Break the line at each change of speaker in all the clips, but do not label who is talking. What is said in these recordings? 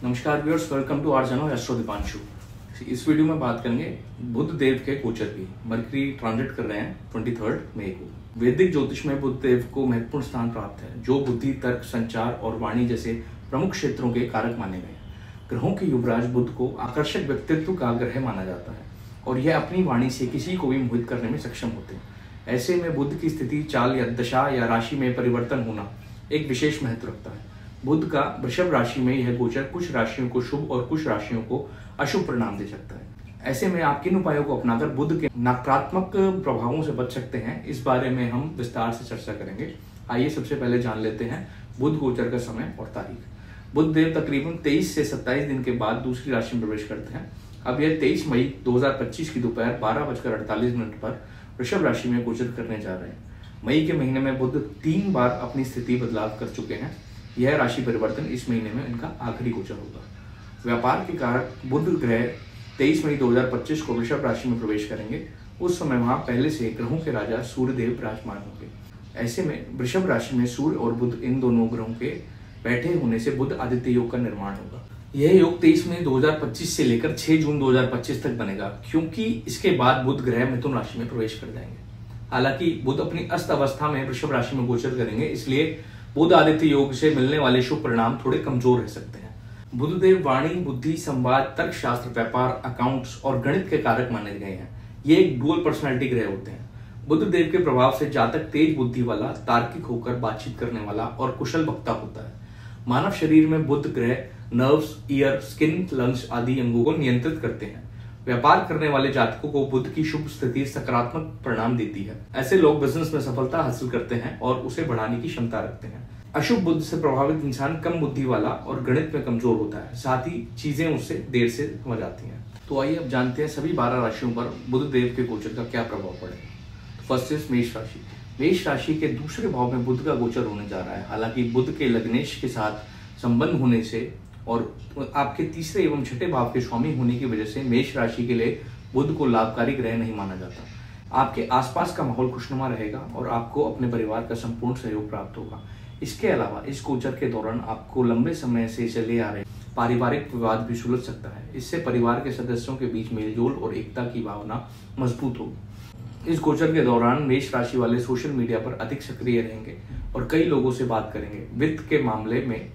नमस्कार viewers, welcome to our channel astro Deepanshu. इस video में बात करेंगे बुध देव के गोचर की। मरकरी ट्रांजिट कर रहे हैं 23 मई को। वैदिक ज्योतिष में बुध देव को महत्वपूर्ण स्थान प्राप्त है, जो बुद्धि, तर्क, संचार और वाणी जैसे प्रमुख क्षेत्रों के कारक माने गए हैं। ग्रहों के युवराज बुध को आकर्षक व्यक्तित्व का ग्रह माना जाता है और यह अपनी वाणी से किसी को भी मोहित करने में सक्षम होते हैं। ऐसे में बुध की स्थिति, चाल या दशा या राशि में परिवर्तन होना एक विशेष महत्व रखता है। बुध का वृषभ राशि में यह गोचर कुछ राशियों को शुभ और कुछ राशियों को अशुभ परिणाम दे सकता है। ऐसे में आप किन उपायों को अपनाकर बुध के नकारात्मक प्रभावों से बच सकते हैं, इस बारे में हम विस्तार से चर्चा करेंगे। आइए सबसे पहले जान लेते हैं बुध गोचर का समय और तारीख। बुध देव तकरीबन 23 से 27 दिन के बाद दूसरी राशि में प्रवेश करते हैं। अब यह 23 मई 2025 की दोपहर 12:48 पर वृषभ राशि में गोचर करने जा रहे हैं। मई के महीने में बुध 3 बार अपनी स्थिति बदलाव कर चुके हैं। यह राशि परिवर्तन इस महीने में इनका आखिरी गोचर होगा। व्यापार के कारक बुध ग्रह 23 मई 2025 को वृषभ राशि में प्रवेश करेंगे। उस समय वहां पहले से ग्रहों के राजा सूर्य देव विराजमान होंगे। ऐसे में वृषभ राशि में सूर्य और बुध, इन दोनों ग्रहों के बैठे होने से बुध आदित्य योग का निर्माण होगा। यह योग 23 मई 2025 से लेकर 6 जून 2025 तक बनेगा, क्योंकि इसके बाद बुध ग्रह मिथुन राशि में प्रवेश कर जाएंगे। हालांकि बुध अपनी अस्त अवस्था में वृषभ राशि में गोचर करेंगे, इसलिए बुध आदित्य योग से मिलने वाले शुभ परिणाम थोड़े कमजोर रह सकते हैं। बुध देव वाणी, बुद्धि, संवाद, तर्कशास्त्र, व्यापार, अकाउंट्स और गणित के कारक माने गए हैं। ये एक डुअल पर्सनालिटी ग्रह होते हैं। बुध देव के प्रभाव से जातक तेज बुद्धि वाला, तार्किक होकर बातचीत करने वाला और कुशल वक्ता होता है। मानव शरीर में बुध ग्रह नर्व्स, ईयर, स्किन, लंग्स आदि अंगों को नियंत्रित करते हैं। व्यापार करने वाले जातकों को बुध की शुभ स्थिति सकारात्मक परिणाम देती है। ऐसे लोग बिजनेस में सफलता हासिल करते हैं और उसे बढ़ाने की क्षमता रखते हैं। अशुभ बुध से प्रभावित इंसान कम बुद्धि वाला और गणित में कमजोर होता है, साथ ही चीजें उससे देर से समझ आती हैं। तो आइए अब जानते हैं सभी 12 राशियों पर बुध देव के गोचर का क्या प्रभाव पड़ेगा। तो फर्स्ट इज मेष राशि। मेष राशि के दूसरे भाव में बुध का गोचर होने जा रहा है। हालांकि बुध के लग्नेश के साथ संबंध होने से और आपके तीसरे एवं छठे भाव के स्वामी होने की वजह से मेष राशि के लिए बुध को लाभकारी ग्रह नहीं माना जाता। आपके आसपास का माहौल खुशनुमा रहेगा और आपको अपने परिवार का संपूर्ण सहयोग प्राप्त होगा। इसके अलावा इस गोचर के दौरान आपको लंबे समय से चले आ रहे पारिवारिक विवाद भी सुलझ सकता है। इससे परिवार के सदस्यों के बीच मेलजोल और एकता की भावना मजबूत होगी। इस गोचर के दौरान मेष राशि वाले सोशल मीडिया पर अधिक सक्रिय रहेंगे और कई लोगों से बात करेंगे। वित्त के मामले में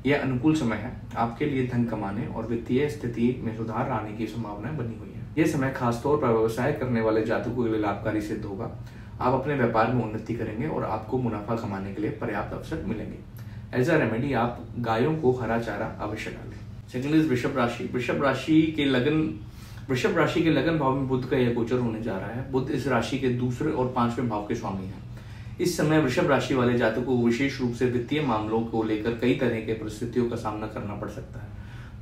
यह अनुकूल समय है। आपके लिए धन कमाने और वित्तीय स्थिति में सुधार आने की संभावनाएं बनी हुई है। यह समय खासतौर पर व्यवसाय करने वाले जातकों के लिए लाभकारी सिद्ध होगा। आप अपने व्यापार में उन्नति करेंगे और आपको मुनाफा कमाने के लिए पर्याप्त अवसर मिलेंगे। एज अ रेमेडी आप गायों को हरा चारा अवश्य डालें। सेकंड इज वृषभ राशि। वृषभ राशि के लगन भाव में बुध का यह गोचर होने जा रहा है। बुध इस राशि के दूसरे और 5वें भाव के स्वामी हैं। इस समय वृषभ राशि वाले जातकों को विशेष रूप से वित्तीय मामलों को लेकर कई तरह के परिस्थितियों का सामना करना पड़ सकता है।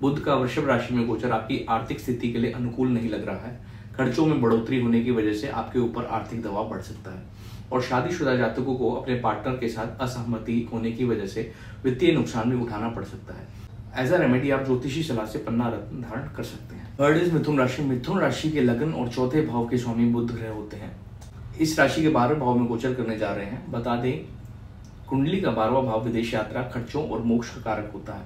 बुध का वृषभ राशि में गोचर आपकी आर्थिक स्थिति के लिए अनुकूल नहीं लग रहा है। खर्चों में बढ़ोतरी होने की वजह से आपके ऊपर आर्थिक दबाव बढ़ सकता है और शादीशुदा जातकों को अपने पार्टनर के साथ असहमति होने की वजह से वित्तीय नुकसान भी उठाना पड़ सकता है। एज अ रेमेडी आप ज्योतिषी सलाह से पन्ना रत्न धारण कर सकते हैं। थर्ड इज मिथुन राशि। मिथुन राशि के लगन और चौथे भाव के स्वामी बुध ग्रह होते हैं। इस राशि के 12वें भाव में गोचर करने जा रहे हैं। बता दें, कुंडली का 12वां भाव विदेश यात्रा, खर्चों और मोक्ष का कारक होता है।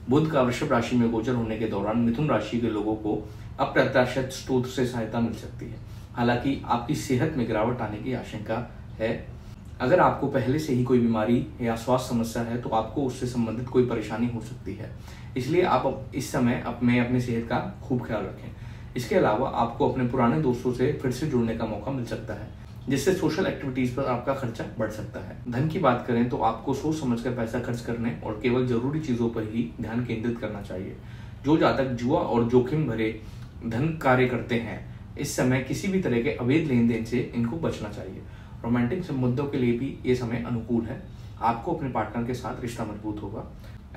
बुध का वृषभ राशि में गोचर होने के दौरान मिथुन राशि के लोगों को अप्रत्याशित स्रोत से सहायता मिल सकती है। हालांकि आपकी सेहत में गिरावट आने की आशंका है। अगर आपको पहले से ही कोई बीमारी या स्वास्थ्य समस्या है तो आपको उससे संबंधित कोई परेशानी हो सकती है, इसलिए आप इस समय अपने सेहत का खूब ख्याल रखें। इसके अलावा आपको अपने पुराने दोस्तों से फिर से जुड़ने का मौका मिल सकता है, जिससे सोशल एक्टिविटीज पर आपका खर्चा बढ़ सकता है। धन की बात करें तो आपको सोच समझकर पैसा खर्च करने और केवल जरूरी चीजों पर ही ध्यान केंद्रित करना चाहिए। जो जातक जुआ और जोखिम भरे धन कार्य करते हैं, इस समय किसी भी तरह के अवैध लेन देन से इनको बचना चाहिए। रोमांटिक संबंधों के लिए भी ये समय अनुकूल है। आपको अपने पार्टनर के साथ रिश्ता मजबूत होगा।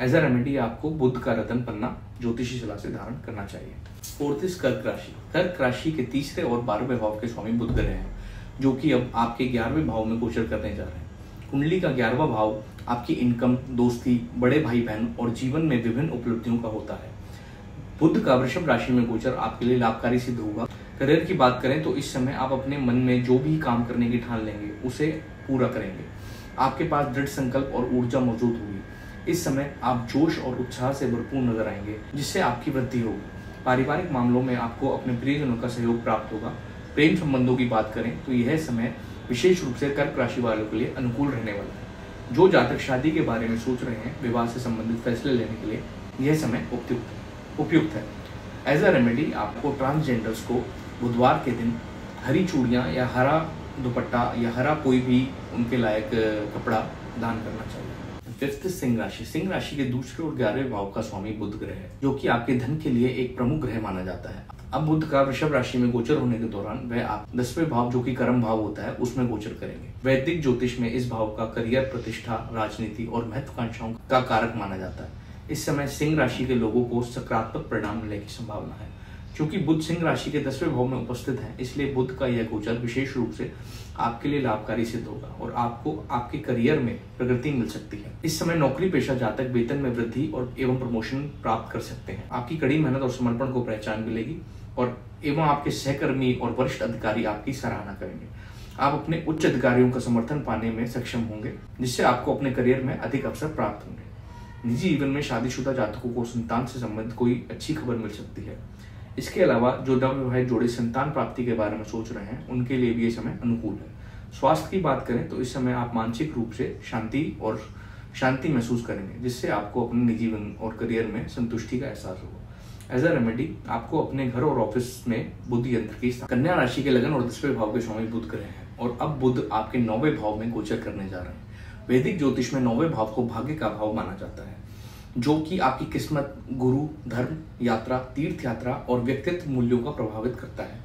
एज अ रेमेडी आपको बुध का रतन पन्ना ज्योतिषी सलाह से धारण करना चाहिए। फोर्थ इज कर्क राशि। कर्क राशि के तीसरे और 12वें भाव के स्वामी बुध ग्रह हैं, जो कि अब आपके 11वें भाव में गोचर करने जा रहे हैं। कुंडली का 11वां भाव आपकी इनकम, दोस्ती, बड़े भाई बहन और जीवन में विभिन्न उपलब्धियों का होता है। बुध का वृषभ राशि में गोचर आपके लिए लाभकारी सिद्ध होगा। करियर की बात करें तो इस समय आप अपने मन में जो भी काम करने की ठान लेंगे उसे पूरा करेंगे। आपके पास दृढ़ संकल्प और ऊर्जा मौजूद होगी। इस समय आप जोश और उत्साह से भरपूर नजर आएंगे, जिससे आपकी वृद्धि होगी। पारिवारिक मामलों में आपको अपने प्रियजनों का सहयोग प्राप्त होगा। प्रेम संबंधों की बात करें तो यह समय विशेष रूप से कर्क राशि वालों के लिए अनुकूल रहने वाला है। जो जातक शादी के बारे में सोच रहे हैं, विवाह से संबंधित फैसले लेने के लिए यह समय उपयुक्त है। एज अ रेमेडी आपको ट्रांसजेंडर्स को बुधवार के दिन हरी चूड़ियाँ या हरा दुपट्टा या हरा कोई भी उनके लायक कपड़ा दान करना चाहिए। फिफ्थ, सिंह राशि। सिंह राशि के दूसरे और 11वें भाव का स्वामी बुध ग्रह है, जो कि आपके धन के लिए एक प्रमुख ग्रह माना जाता है। अब बुध का वृषभ राशि में गोचर होने के दौरान वह आप 10वें भाव, जो कि कर्म भाव होता है, उसमें गोचर करेंगे। वैदिक ज्योतिष में इस भाव का करियर, प्रतिष्ठा, राजनीति और महत्वाकांक्षाओं का कारक माना जाता है। इस समय सिंह राशि के लोगों को सकारात्मक परिणाम मिलने की संभावना है। क्योंकि बुध सिंह राशि के 10वें भाव में उपस्थित है, इसलिए बुध का यह गोचर विशेष रूप से आपके लिए लाभकारी सिद्ध होगा और आपको आपके करियर में प्रगति मिल सकती है। इस समय नौकरी पेशा जातक वेतन में वृद्धि और एवं प्रमोशन प्राप्त कर सकते हैं। आपकी कड़ी मेहनत और समर्पण को पहचान मिलेगी और एवं आपके सहकर्मी और वरिष्ठ अधिकारी आपकी सराहना करेंगे। आप अपने उच्च अधिकारियों का समर्थन पाने में सक्षम होंगे, जिससे आपको अपने करियर में अधिक अवसर प्राप्त होंगे। निजी जीवन में शादीशुदा जातकों को संतान से संबंधित कोई अच्छी खबर मिल सकती है। इसके अलावा जो नवविवाहित जोड़े संतान प्राप्ति के बारे में सोच रहे हैं, उनके लिए भी ये समय अनुकूल है। स्वास्थ्य की बात करें तो इस समय आप मानसिक रूप से शांति महसूस करेंगे, जिससे आपको अपने निजी जीवन और करियर में संतुष्टि का एहसास होगा। एज अ रेमेडी आपको अपने घर और ऑफिस में बुध यंत्र की कन्या राशि के लगन और 10वें भाव के स्वामी बुध ग्रह हैं और अब बुध आपके 9वें भाव में गोचर करने जा रहे हैं। वैदिक ज्योतिष में 9वें भाव को भाग्य का भाव माना जाता है, जो कि आपकी किस्मत, गुरु, धर्म, यात्रा, तीर्थ यात्रा और व्यक्तित्व मूल्यों का प्रभावित करता है।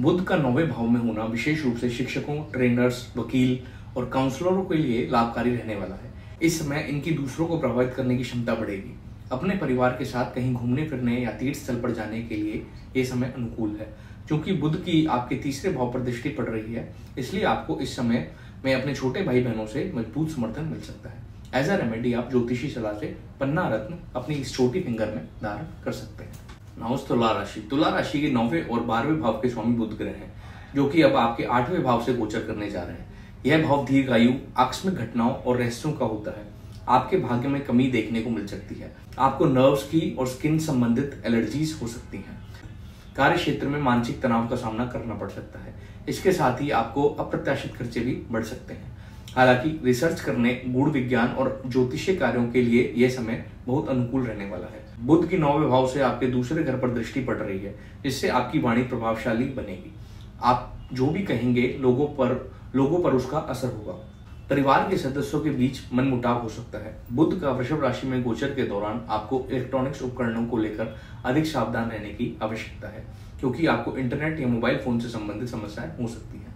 बुध का 9वें भाव में होना विशेष रूप से शिक्षकों, ट्रेनर्स, वकील और काउंसलरों के लिए लाभकारी रहने वाला है। इस समय इनकी दूसरों को प्रभावित करने की क्षमता बढ़ेगी। अपने परिवार के साथ कहीं घूमने फिरने या तीर्थ स्थल पर जाने के लिए ये समय अनुकूल है। क्योंकि बुध की आपके 3रे भाव पर दृष्टि पड़ रही है, इसलिए आपको इस समय में अपने छोटे भाई बहनों से मजबूत समर्थन मिल सकता है। एज अ रेमेडी आप ज्योतिषी सलाह से पन्ना रत्न अपनी इस छोटी फिंगर में धारण कर सकते हैं। नाउ तुला राशि। तुला राशि के 9वें और 12वें भाव के स्वामी बुध ग्रह हैं, जो कि अब आपके 8वें भाव से गोचर करने जा रहे हैं। यह भाव दीर्घायु, आकस्मिक घटनाओं और रहस्यों का होता है। आपके भाग्य में कमी देखने को मिल सकती है। आपको नर्व्स की और स्किन संबंधित एलर्जीज हो सकती हैं। कार्य क्षेत्र में मानसिक तनाव का सामना करना पड़ सकता है। इसके साथ ही आपको अप्रत्याशित खर्चे भी बढ़ सकते हैं। हालांकि रिसर्च करने, गूढ़ विज्ञान और ज्योतिषीय कार्यों के लिए यह समय बहुत अनुकूल रहने वाला है। बुध की 9वें भाव से आपके दूसरे घर पर दृष्टि पड़ रही है, जिससे आपकी वाणी प्रभावशाली बनेगी। आप जो भी कहेंगे लोगों पर उसका असर होगा। परिवार के सदस्यों के बीच मनमुटाव हो सकता है। बुध का वृषभ राशि में गोचर के दौरान आपको इलेक्ट्रॉनिक्स उपकरणों को लेकर अधिक सावधान रहने की आवश्यकता है, क्योंकि आपको इंटरनेट या मोबाइल फोन से संबंधित समस्याएं हो सकती हैं।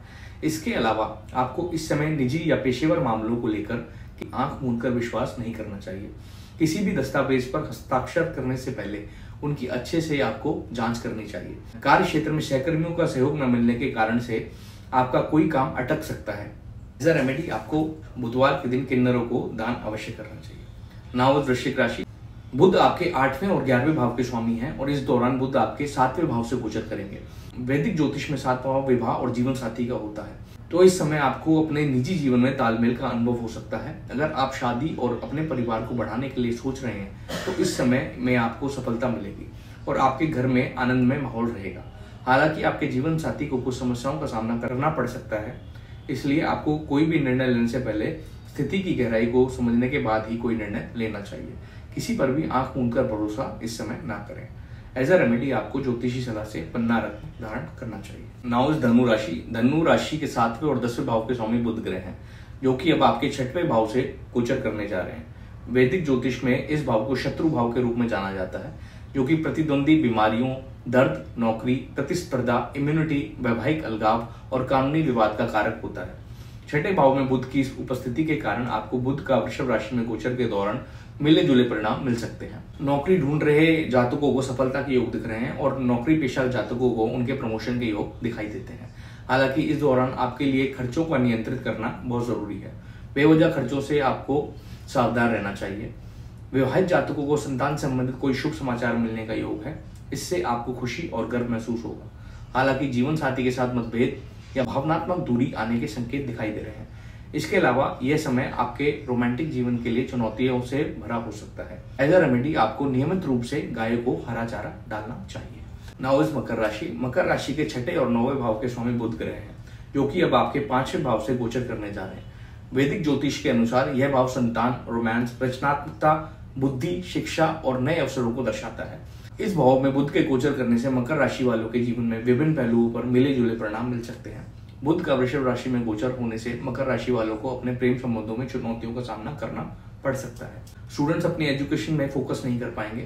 इसके अलावा आपको इस समय निजी या पेशेवर मामलों को लेकर आंख मूंदकर विश्वास नहीं करना चाहिए। किसी भी दस्तावेज पर हस्ताक्षर करने से पहले उनकी अच्छे से आपको जांच करनी चाहिए। कार्य क्षेत्र में सहकर्मियों का सहयोग न मिलने के कारण से आपका कोई काम अटक सकता है। एज अ रेमेडी आपको बुधवार के दिन किन्नरों को दान अवश्य करना चाहिए। नाउ वृश्चिक राशि। बुध आपके 8वें और 11वें भाव के स्वामी हैं और इस दौरान बुध आपके 7वें भाव से गोचर करेंगे। वैदिक ज्योतिष में 7वां भाव विवाह और जीवन साथी का होता है, तो इस समय आपको अपने निजी जीवन में तालमेल का अनुभव हो सकता है। अगर आप शादी और अपने परिवार को बढ़ाने के लिए सोच रहे हैं, तो इस समय में आपको सफलता मिलेगी और आपके घर में आनंदमय माहौल रहेगा। हालांकि आपके जीवन साथी को कुछ समस्याओं का सामना करना पड़ सकता है, इसलिए आपको कोई भी निर्णय लेने से पहले स्थिति की गहराई को समझने के बाद ही कोई निर्णय लेना चाहिए। किसी पर भी आंख मूंदकर भरोसा इस समय ना करें। एज अ रेमेडी आपको ज्योतिषी सलाह से पन्ना रत्न धारण करना चाहिए। नाउ इस धनु राशि। धनु राशि के 7वें और 10वें भाव के स्वामी बुध ग्रह हैं, जो कि अब आपके 6वें भाव से गोचर करने जा रहे हैं। वैदिक ज्योतिष में इस भाव को शत्रु भाव के रूप में जाना जाता है, जो कि प्रतिद्वंदी, बीमारियों, दर्द, नौकरी, प्रतिस्पर्धा, इम्यूनिटी, वैवाहिक अलगाव और कानूनी विवाद का कारक होता है। 6ठे भाव में बुध की इस उपस्थिति के कारण आपको बुध का वृषभ राशि में गोचर के दौरान मिले जुले परिणाम मिल सकते हैं। नौकरी ढूंढ रहे जातकों को सफलता के योग दिख रहे हैं और नौकरी पेशा जातकों को उनके प्रमोशन के योग दिखाई देते हैं। हालांकि इस दौरान आपके लिए खर्चों को नियंत्रित करना बहुत जरूरी है। बेवजह खर्चों से आपको सावधान रहना चाहिए। विवाहित जातकों को संतान संबंधित कोई शुभ समाचार मिलने का योग है, इससे आपको खुशी और गर्व महसूस होगा। हालांकि जीवन साथी के साथ मतभेद या भावनात्मक दूरी आने के संकेत दिखाई दे रहे हैं, इसके अलावा यह समय आपके रोमांटिक जीवन के लिए चुनौतियों से भरा हो सकता है। एज अ रेमेडी आपको नियमित रूप से गाय को हरा चारा डालना चाहिए। नाउ इज मकर राशि। मकर राशि के छठे और 9वें भाव के स्वामी बुध ग्रह हैं, जो कि अब आपके 5वें भाव से गोचर करने जा रहे हैं। वैदिक ज्योतिष के अनुसार यह भाव संतान, रोमांस, रचनात्मकता, बुद्धि, शिक्षा और नए अवसरों को दर्शाता है। इस भाव में बुध के गोचर करने से मकर राशि वालों के जीवन में विभिन्न पहलुओं पर मिले जुले परिणाम मिल सकते हैं। बुध का वृषभ राशि में गोचर होने से मकर राशि वालों को अपने प्रेम संबंधों में चुनौतियों का सामना करना पड़ सकता है। स्टूडेंट्स अपनी एजुकेशन में फोकस नहीं कर पाएंगे।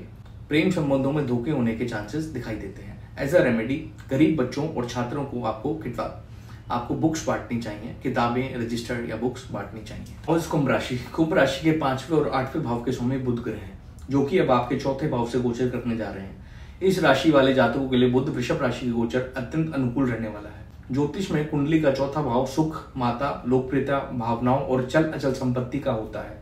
प्रेम संबंधों में धोखे होने के चांसेस दिखाई देते हैं। एज अ रेमेडी गरीब बच्चों और छात्रों को आपको बुक्स बांटनी चाहिए, किताबें, रजिस्टर्ड या बुक्स बांटनी चाहिए। और कुंभ राशि। कुंभ राशि के 5वें और 8वें भाव के स्वामी बुध ग्रह हैं, जो कि अब आपके 4थे भाव से गोचर करने जा रहे हैं। इस राशि वाले जातकों के लिए बुध वृषभ राशि के गोचर अत्यंत अनुकूल रहने वाला है। ज्योतिष में कुंडली का 4था भाव सुख, माता, लोकप्रियता, भावनाओं और चल अचल संपत्ति का होता है।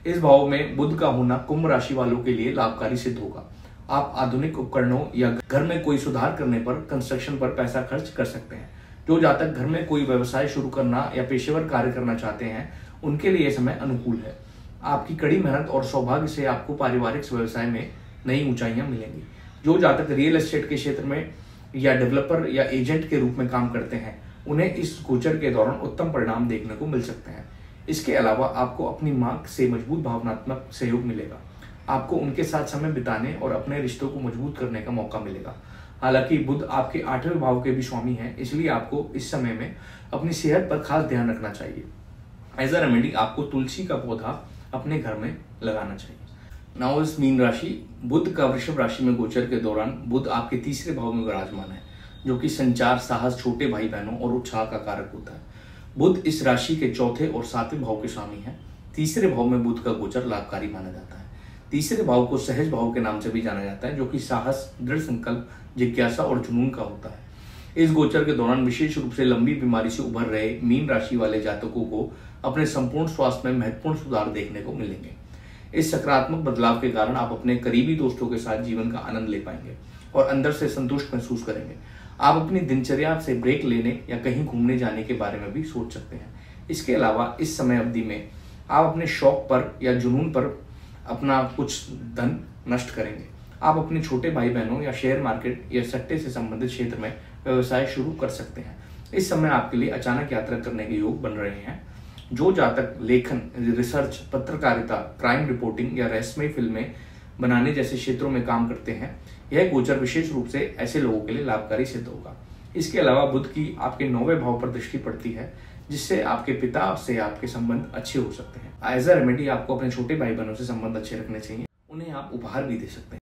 इस भाव में बुध का होना कुंभ राशि वालों के लिए लाभकारी सिद्ध होगा। आप आधुनिक उपकरणों या घर में कोई सुधार करने पर, कंस्ट्रक्शन पर पैसा खर्च कर सकते हैं। जो जातक घर में कोई व्यवसाय शुरू करना या पेशेवर कार्य करना चाहते हैं, उनके लिए यह समय अनुकूल है। आपकी कड़ी मेहनत और सौभाग्य से आपको पारिवारिक व्यवसाय में नई ऊंचाइयां मिलेंगी। जो जातक रियल एस्टेट के क्षेत्र में या डेवलपर या एजेंट के रूप में काम करते हैं, उन्हें इस गोचर के दौरान उत्तम परिणाम देखने को मिल सकते हैं। इसके अलावा आपको अपनी मां से मजबूत भावनात्मक सहयोग मिलेगा। आपको उनके साथ समय बिताने और अपने रिश्तों को मजबूत करने का मौका मिलेगा। हालांकि बुध आपके 8वें भाव के भी स्वामी हैं, इसलिए आपको इस समय में अपनी सेहत पर खास ध्यान रखना चाहिए। एज अ रेमेडी आपको तुलसी का पौधा अपने घर में लगाना चाहिए। नाउ इज मीन राशि। बुध का वृषभ राशि में गोचर के दौरान बुध आपके 3रे भाव में विराजमान है, जो कि संचार, साहस, छोटे भाई बहनों और उत्साह का कारक होता है। बुध इस राशि के 4थे और 7वें भाव के स्वामी हैं। 3रे भाव में बुध का गोचर लाभकारी माना जाता है। 3रे भाव को सहज भाव के नाम से भी जाना जाता है, जो कि साहस, दृढ़ संकल्प, जिज्ञासा और जुनून का होता है। इस गोचर के दौरान विशेष रूप से लंबी बीमारी से उभर रहे मीन राशि वाले जातकों को अपने संपूर्ण स्वास्थ्य में महत्वपूर्ण सुधार देखने को मिलेंगे। इस सकारात्मक बदलाव के कारण आप अपने करीबी दोस्तों के साथ जीवन का आनंद ले पाएंगे और अंदर से संतुष्ट महसूस करेंगे। आप अपनी दिनचर्या से ब्रेक लेने या कहीं घूमने जाने के बारे में भी सोच सकते हैं। इसके अलावा इस समय अवधि में आप अपने शौक पर या जुनून पर अपना कुछ धन नष्ट करेंगे। आप अपने छोटे भाई बहनों या शेयर मार्केट या सट्टे से संबंधित क्षेत्र में व्यवसाय शुरू कर सकते हैं। इस समय आपके लिए अचानक यात्रा करने के योग बन रहे हैं। जो जातक लेखन, रिसर्च, पत्रकारिता, क्राइम रिपोर्टिंग या रहस्यमय फिल्में बनाने जैसे क्षेत्रों में काम करते हैं, यह गोचर विशेष रूप से ऐसे लोगों के लिए लाभकारी सिद्ध होगा। इसके अलावा बुध की आपके 9वें भाव पर दृष्टि पड़ती है, जिससे आपके पिता से आपके संबंध अच्छे हो सकते हैं। एज अ रेमेडी आपको अपने छोटे भाई बहनों से संबंध अच्छे रखने चाहिए। उन्हें आप उपहार भी दे सकते हैं।